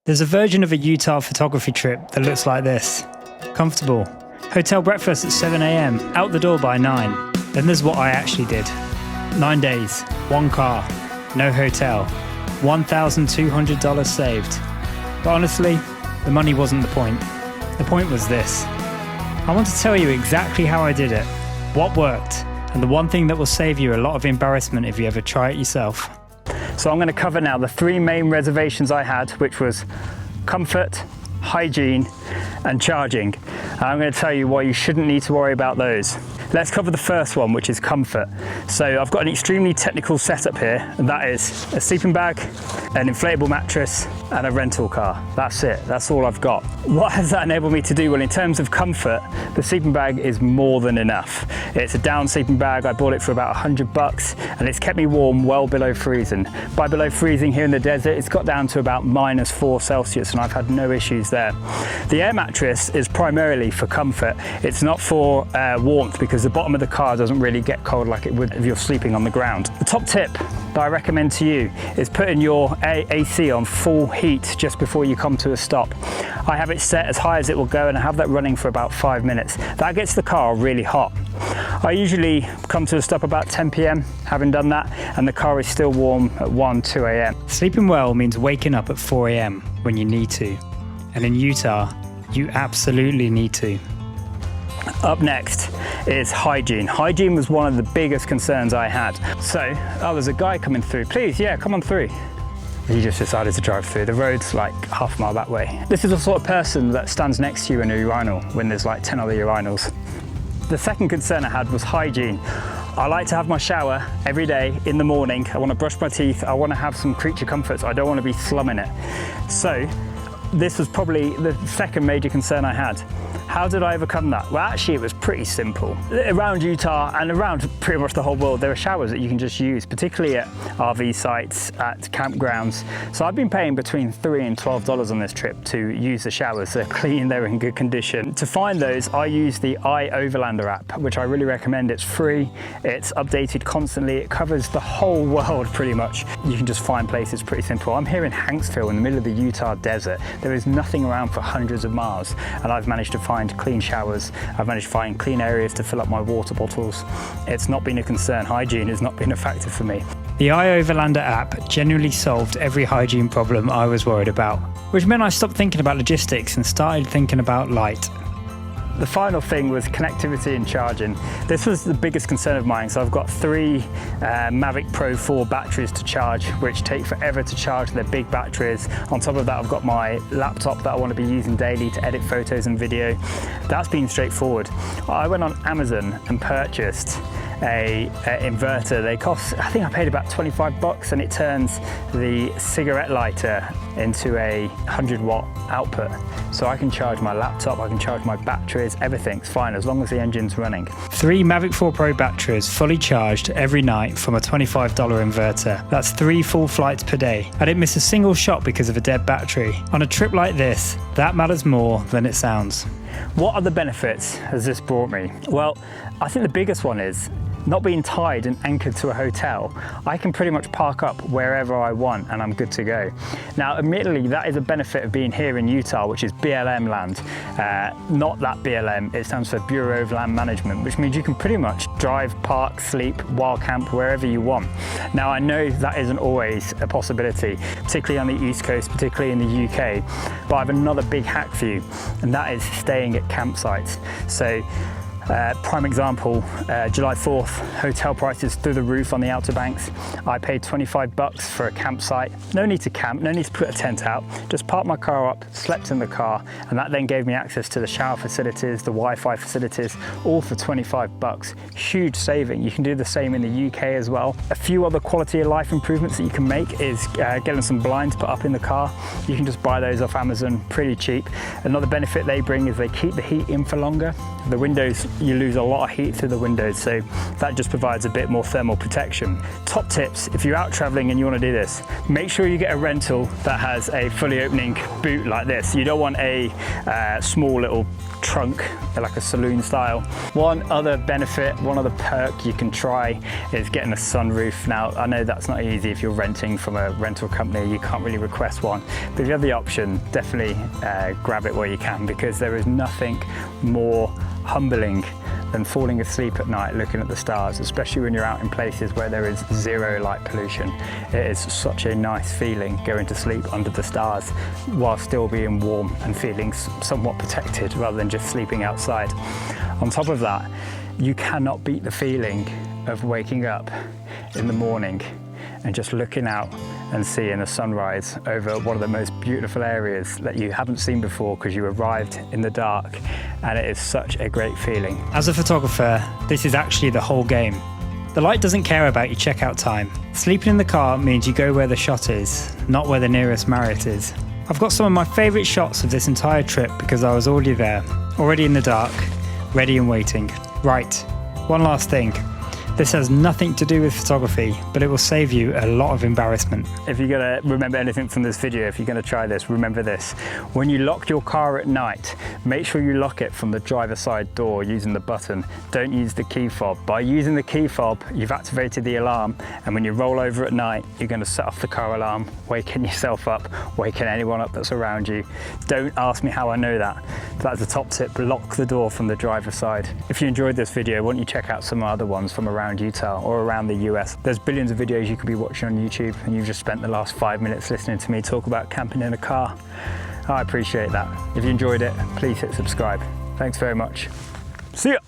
There's a version of a Utah photography trip that looks like this. Comfortable. Hotel breakfast at 7 a.m, out the door by 9. Then there's what I actually did. 9 days, 1 car, no hotel, $1,200 saved. But honestly, the money wasn't the point. The point was this. I want to tell you exactly how I did it, what worked, and the one thing that will save you a lot of embarrassment if you ever try it yourself. So I'm going to cover now the 3 main reservations I had, which was comfort, hygiene, and charging. And I'm going to tell you why you shouldn't need to worry about those. Let's cover the first one, which is comfort. So I've got an extremely technical setup here, and that is a sleeping bag, an inflatable mattress, and a rental car. That's it, that's all I've got. What has that enabled me to do? Well, in terms of comfort, the sleeping bag is more than enough. It's a down sleeping bag. I bought it for about $100, and it's kept me warm well below freezing. By below freezing here in the desert, it's got down to about -4 Celsius, and I've had no issues there. The air mattress is primarily for comfort. It's not for warmth, because the bottom of the car doesn't really get cold like it would if you're sleeping on the ground. The top tip that I recommend to you is putting your AC on full heat just before you come to a stop. I have it set as high as it will go, and I have that running for about 5 minutes. That gets the car really hot. I usually come to a stop about 10 p.m, having done that, and the car is still warm at 1, 2 a.m. Sleeping well means waking up at 4 a.m. when you need to. And in Utah, you absolutely need to. Up next is hygiene. Hygiene was one of the biggest concerns I had. So, oh, there's a guy coming through. Please, yeah, come on through. He just decided to drive through. The road's like half a mile that way. This is the sort of person that stands next to you in a urinal when there's like 10 other urinals. The second concern I had was hygiene. I like to have my shower every day in the morning. I want to brush my teeth. I want to have some creature comforts. I don't want to be slumming it. So this was probably the second major concern I had. How did I overcome that? Well, actually, it was pretty simple. Around Utah and around pretty much the whole world, there are showers that you can just use, particularly at RV sites, at campgrounds. So I've been paying between $3 and $12 on this trip to use the showers. They're clean, they're in good condition. To find those, I use the iOverlander app, which I really recommend. It's free, it's updated constantly, it covers the whole world pretty much. You can just find places pretty simple. I'm here in Hanksville in the middle of the Utah desert. There is nothing around for hundreds of miles, and I've managed to find clean showers. I've managed to find clean areas to fill up my water bottles. It's not been a concern. Hygiene has not been a factor for me. The iOverlander app genuinely solved every hygiene problem I was worried about, which meant I stopped thinking about logistics and started thinking about light. The final thing was connectivity and charging. This was the biggest concern of mine. So I've got 3 Mavic Pro 4 batteries to charge, which take forever to charge. They're big batteries. On top of that, I've got my laptop that I want to be using daily to edit photos and video. That's been straightforward. I went on Amazon and purchased a inverter. They cost, I think I paid about $25, and it turns the cigarette lighter into a 100-watt output. So I can charge my laptop, I can charge my batteries, everything's fine as long as the engine's running. 3 Mavic 4 Pro batteries fully charged every night from a $25 inverter. That's 3 full flights per day. I didn't miss a single shot because of a dead battery. On a trip like this, that matters more than it sounds. What other benefits has this brought me? Well, I think the biggest one is not being tied and anchored to a hotel. I can pretty much park up wherever I want and I'm good to go. Now, admittedly, that is a benefit of being here in Utah, which is BLM land. Not that BLM, it stands for Bureau of Land Management, which means you can pretty much drive, park, sleep, wild camp, wherever you want. Now, I know that isn't always a possibility, particularly on the East Coast, particularly in the UK, but I have another big hack for you, and that is staying at campsites. So, prime example, July 4th, hotel prices through the roof on the Outer Banks. I paid $25 for a campsite. No need to camp, no need to put a tent out. Just parked my car up, slept in the car, and that then gave me access to the shower facilities, the Wi-Fi facilities, all for $25. Huge saving. You can do the same in the UK as well. A few other quality of life improvements that you can make is getting some blinds put up in the car. You can just buy those off Amazon pretty cheap. Another benefit they bring is they keep the heat in for longer. The windows you lose a lot of heat through the windows, so that just provides a bit more thermal protection. Top tips, if you're out traveling and you want to do this, make sure you get a rental that has a fully opening boot like this. You don't want a small little trunk, like a saloon style. One other benefit, one other perk you can try is getting a sunroof. Now, I know that's not easy if you're renting from a rental company, you can't really request one, but if you have the option, definitely grab it where you can, because there is nothing more humbling than falling asleep at night looking at the stars, especially when you're out in places where there is zero light pollution. It is such a nice feeling going to sleep under the stars while still being warm and feeling somewhat protected rather than just sleeping outside. On top of that, you cannot beat the feeling of waking up in the morning and just looking out and seeing a sunrise over one of the most beautiful areas that you haven't seen before because you arrived in the dark, and it is such a great feeling. As a photographer, this is actually the whole game. The light doesn't care about your checkout time. Sleeping in the car means you go where the shot is, not where the nearest Marriott is. I've got some of my favourite shots of this entire trip because I was already there, already in the dark, ready and waiting. Right, one last thing. This has nothing to do with photography, but it will save you a lot of embarrassment. If you're gonna remember anything from this video, if you're gonna try this, remember this. When you lock your car at night, make sure you lock it from the driver's side door using the button. Don't use the key fob. By using the key fob, you've activated the alarm, and when you roll over at night, you're gonna set off the car alarm, waking yourself up, waking anyone up that's around you. Don't ask me how I know that. That's a top tip, lock the door from the driver's side. If you enjoyed this video, why don't you check out some other ones from around Utah or around the US. There's billions of videos you could be watching on YouTube, and you've just spent the last 5 minutes listening to me talk about camping in a car. I appreciate that. If you enjoyed it, please hit subscribe. Thanks very much. See ya.